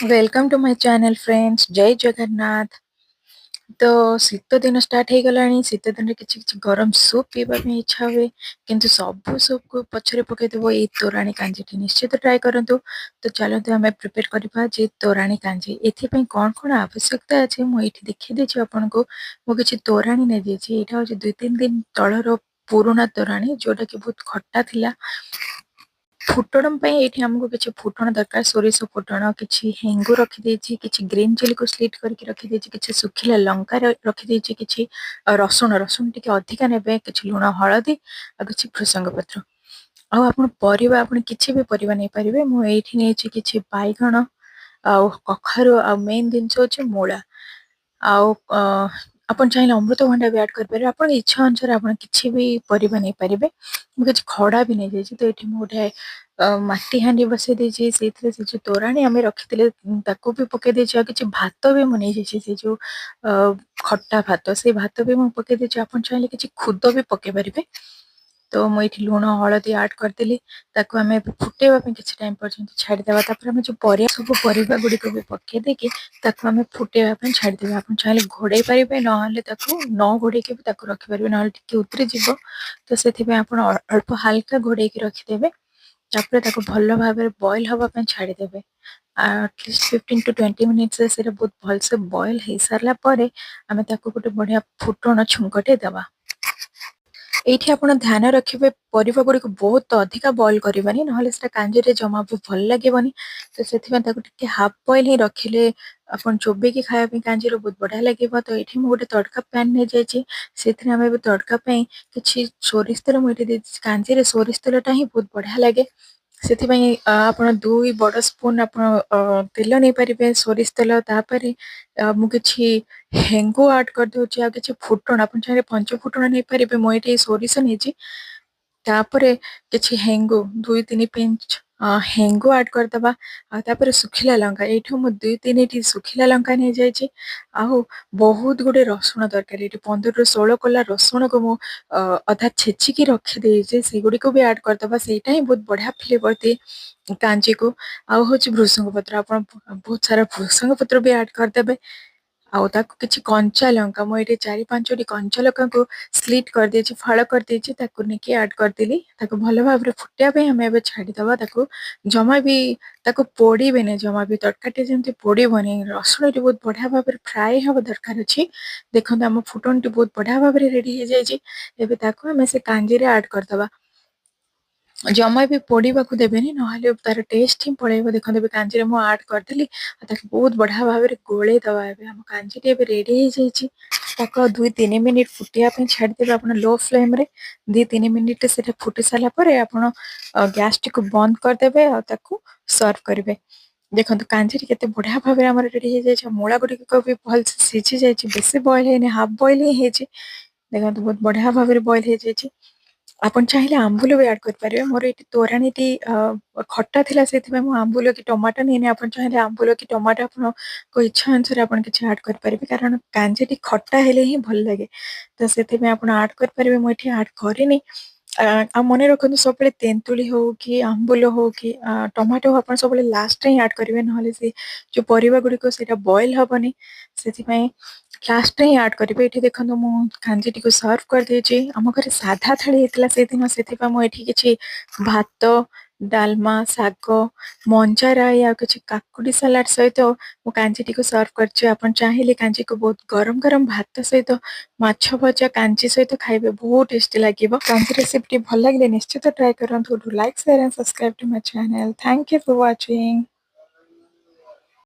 Welcome to my channel friends. Jai Jagannath. तो शीत दिन स्टार्ट हो गलानी। शीत दिन रे किछि किछि गरम सूप पीबा में इच्छा हुए, किंतु सब सूप को पछरे पके देबो ए तोराणी कांजीटी निश्चित ट्राई करंतु। तो चलते हमें प्रिपेयर करबा जे तोराणी कांजी। एथि पई कोन कोन आवश्यकता अछि मु एठी देखि देछि आपन को। मु किछि तोराणी नै देछि। एटा हो जे 2-3 दिन तळर पुराना तोराणी जोटा कि बहुत खट्टा थिला। फुटण पे ये हमको किसी फुटण दरकार। सोरिष फुटण किसी हेंगु रखी किसी ग्रीन चिली को स्लिट करके रखी किसी सुखिला लंका रखी किसी रसुण रसुण टी अधिका ने किसी लुण हलदी और किसी भृसंग पत्र। आपन परिबा आपन किछि भी परिबा नै परिबे। मु एठी नेछि किछि बाइगण आ कखारु आ मेन दिनस होछि मूला। आउ आपन चाहिए अमृतभंडा भी ऐड कर आपन इच्छा अनुसार आपन किछि भी परिबा नै परिबे। मु किछि खड़ा भी नै जायछि। तो एठी मु उठे माटी हांडी बसे देछि। सेथिरे से जो तोराणी आमे रखिथिले ताको भी पके देछि। आ किछि भात भी मु नै जायछि। से जो खट्टा भात से भात भी मु पके देछि। आपन चाहिए किछि खुद भी पके परिबे। तो मु एठी लुण हळदी ऐड करदेली। ताको आमे फुटेबा पे किछि टाइम पर्यंत छाडी देबा। तापर आमे जो परिया सब परिबा गुडी को भी पके देके ताको आमे फुटेबा पे छाडी देबा। आपन चाहिए घोड़े परिबे नहले ताको न घोड़े के भी ताको रखि परिबे, नहले टिके उतरी जिवो। तो सेथि पे आपन अल्प हल्का घोड़े के रखि देबे। तापर ताको भल्लो भाबरे बॉईल हवा पे छाडी देबे। एटलिस्ट 15 टू 20 मिनिट्स से सेटा बहुत भल से बॉईल हे सारला परे आमे ताको गोटे बढ़िया फुटण छुंकटे देबा। एठी आपण ध्यान रखिबे परिबा गुडी को बहुत अधिका बॉईल करबानी, नहले सेटा कांजी रे जमा भी भल लागेबनी। तो सेथि में ताको टिके हाफ बॉईल ही रखिले आपण चोबे की खाया पे कांजी रो बहुत बढ़िया लागेबो। तो एठी मु गोटे तड़का पैन ने जायछि। सेथि में आमे तड़का पे किछि सोरिष तेल मु एठी देछि। कांजी रे सोरिष तेलटा ही बहुत बढ़िया लागे। ସେଥିପାଇଁ ଆପଣ 2 ବଡ଼ ସ୍ପୁନ୍ ଆପଣ ତେଲ ନେଇପାରିବେ ସୋରିଷ ତେଲ। ତାପରେ ମୁଁ କିଛି ହେଙ୍ଗୁ ଆଡ୍ କରିଦେଉଛି ଆଉ କିଛି ଫୁଟଣ ଆପଣ ଚାହିଁଲେ ପଞ୍ଚ ଫୁଟଣ ନେଇପାରିବେ। ମୁଁ ଏଠି ସୋରିଷ ନେଇଛି। ତାପରେ କିଛି ହେଙ୍ଗୁ 2-3 ପିଞ୍ଚ ହେଙ୍ଗୁ ଆଡ୍ କରିଦେବା। ଆଉ ତାପରେ ଶୁଖିଲା ଲଙ୍କା ଏଇଠୁ ମୁଁ 2-3ଟି ଶୁଖିଲା ଲଙ୍କା ନେଇଯାଇଛି। ଆଉ ବହୁତ ଗୁଡେ ରସୁଣ ଦରକାର। ଏଠି 15ରୁ 16 କୋଲା ରସୁଣକୁ ମୁଁ ଅଧା ଛେଚିକି ରଖିଦେଇଛି। ସେଗୁଡ଼ିକୁ ବି ଆଡ୍ କରିଦେବା। ସେଇଟା ହିଁ ବହୁତ ବଢିଆ ଫ୍ଲେଭର ଦିଏ କାଞ୍ଜିକୁ। ଆଉ ହଉଛି ଭୃସଙ୍ଗ ପତ୍ର, ଆପଣ ବହୁତ ସାରା ଭୃସଙ୍ଗ ପତ୍ର ବି ଆଡ୍ କରିଦେବେ। ଆଉ ତାକୁ କିଛି କଞ୍ଚା ଲଙ୍କା ମୁଁ ଏଠି 4-5ଟି କଞ୍ଚା ଲଙ୍କାକୁ ସ୍ଲିଟ୍ କରିଦେଇଛି, ଫାଳ କରିଦେଇଛି। ତାକୁ ନେଇକି ଆଡ୍ କରିଦେଲି। ତାକୁ ଭଲ ଭାବରେ ଫୁଟିବା ପାଇଁ ଆମେ ଏବେ ଛାଡ଼ିଦେବା। ତାକୁ ଜମା ବି ତାକୁ ପୋଡ଼ିବେନି, ଜମା ବି ତରକାରୀଟି ଯେମିତି ପୋଡ଼ିବନି। ରସୁଣଟି ବହୁତ ବଢିଆ ଭାବରେ ଫ୍ରାଏ ହେବା ଦରକାର ଅଛି। ଦେଖନ୍ତୁ ଆମ ଫୁଟଣଟି ବହୁତ ବଢିଆ ଭାବରେ ରେଡି ହେଇଯାଇଛି। ଏବେ ତାକୁ ଆମେ ସେ କାଞ୍ଜିରେ ଆଡ୍ କରିଦେବା। ଜମା ବି ପୋଡ଼ିବାକୁ ଦେବେନି, ନହେଲେ ତାର ଟେଷ୍ଟ ହିଁ ପଳେଇବ। ଦେଖନ୍ତୁ ଏବେ କାଞ୍ଜିରେ ମୁଁ ଆଡ୍ କରିଦେଲି। ଆଉ ତାକୁ ବହୁତ ବଢିଆ ଭାବରେ ଗୋଳେଇ ଦେବା। ଏବେ ଆମ କାଞ୍ଜିଟି ଏବେ ରେଡି ହେଇଯାଇଛି। ତାକୁ 2-3 ମିନିଟ୍ ଫୁଟିବା ପାଇଁ ଛାଡ଼ିଦେବେ ଆପଣ ଲୋ ଫ୍ଲେମ୍ରେ। 2-3 ମିନିଟ୍ ସେଟା ଫୁଟି ସାରିଲା ପରେ ଆପଣ ଗ୍ୟାସ୍ଟିକୁ ବନ୍ଦ କରିଦେବେ ଆଉ ତାକୁ ସର୍ଭ କରିବେ। ଦେଖନ୍ତୁ କାଞ୍ଜିଟି କେତେ ବଢିଆ ଭାବରେ ଆମର ରେଡି ହେଇଯାଇଛି। ମୂଳା ଗୁଡ଼ିକ ବି ଭଲସେ ସିଝି ଯାଇଛି, ବେଶୀ ବଏଲ୍ ହେଇନି, ହାଫ୍ ବଏଲ୍ ହିଁ ହେଇଛି। ଦେଖନ୍ତୁ ବହୁତ ବଢିଆ ଭାବରେ ବଏଲ୍ ହେଇଯାଇଛି। ଆପଣ ଚାହିଁଲେ ଆମ୍ବୁଲ ବି ଆଡ୍ କରିପାରିବେ। ମୋର ଏଠି ତୋରାଣୀଟି ଖଟା ଥିଲା, ସେଥିପାଇଁ ମୁଁ ଆମ୍ବୁଲ କି ଟମାଟୋ ନେଇନି। ଆପଣ ଚାହିଁଲେ ଆମ୍ବୁଲ କି ଟମାଟୋ ଆପଣଙ୍କ ଇଚ୍ଛା ଅନୁସାରେ ଆପଣ କିଛି ଆଡ୍ କରିପାରିବେ, କାରଣ କାଞ୍ଜିଟି ଖଟା ହେଲେ ହିଁ ଭଲ ଲାଗେ। ତ ସେଥିପାଇଁ ଆପଣ ଆଡ୍ କରିପାରିବେ। ମୁଁ ଏଠି ଆଡ୍ କରିନି। ଆଉ ମନେ ରଖନ୍ତୁ ସବୁବେଳେ ତେନ୍ତୁଳି ହଉ କି ଆମ୍ବୁଲ ହଉ କି ଟମାଟୋ ହଉ ଆପଣ ସବୁବେଳେ ଲାଷ୍ଟରେ ହିଁ ଆଡ୍ କରିବେ, ନହେଲେ ସେ ଯୋଉ ପରିବା ଗୁଡ଼ିକ ସେଇଟା ବଏଲ୍ ହବନି। ସେଥିପାଇଁ ଲାଷ୍ଟରେ ହିଁ ଆଡ୍ କରିବେ। ଏଠି ଦେଖନ୍ତୁ ମୁଁ କାଞ୍ଜିଟିକୁ ସର୍ଭ କରିଦେଇଛି। ଆମ ଘରେ ସାଧା ଥାଳି ହେଇଥିଲା ସେଇଦିନ, ସେଥିପାଇଁ ମୁଁ ଏଠି କିଛି ଭାତ, ଡାଲମା, ଶାଗ, ମଞ୍ଜା ରାଇ ଆଉ କିଛି କାକୁଡି ସାଲାଡ ସହିତ ମୁଁ କାଞ୍ଜିଟିକୁ ସର୍ଭ କରିଛି। ଆପଣ ଚାହିଁଲେ କାଞ୍ଜିକୁ ବହୁତ ଗରମ ଗରମ ଭାତ ସହିତ, ମାଛ ଭଜା କାଞ୍ଜି ସହିତ ଖାଇବେ, ବହୁତ ଟେଷ୍ଟି ଲାଗିବ। କାଞ୍ଜି ରେସିପିଟି ଭଲ ଲାଗିଲେ ନିଶ୍ଚିତ ଟ୍ରାଏ କରନ୍ତୁ। Do like, share and subscribe to my channel. Thank you for watching.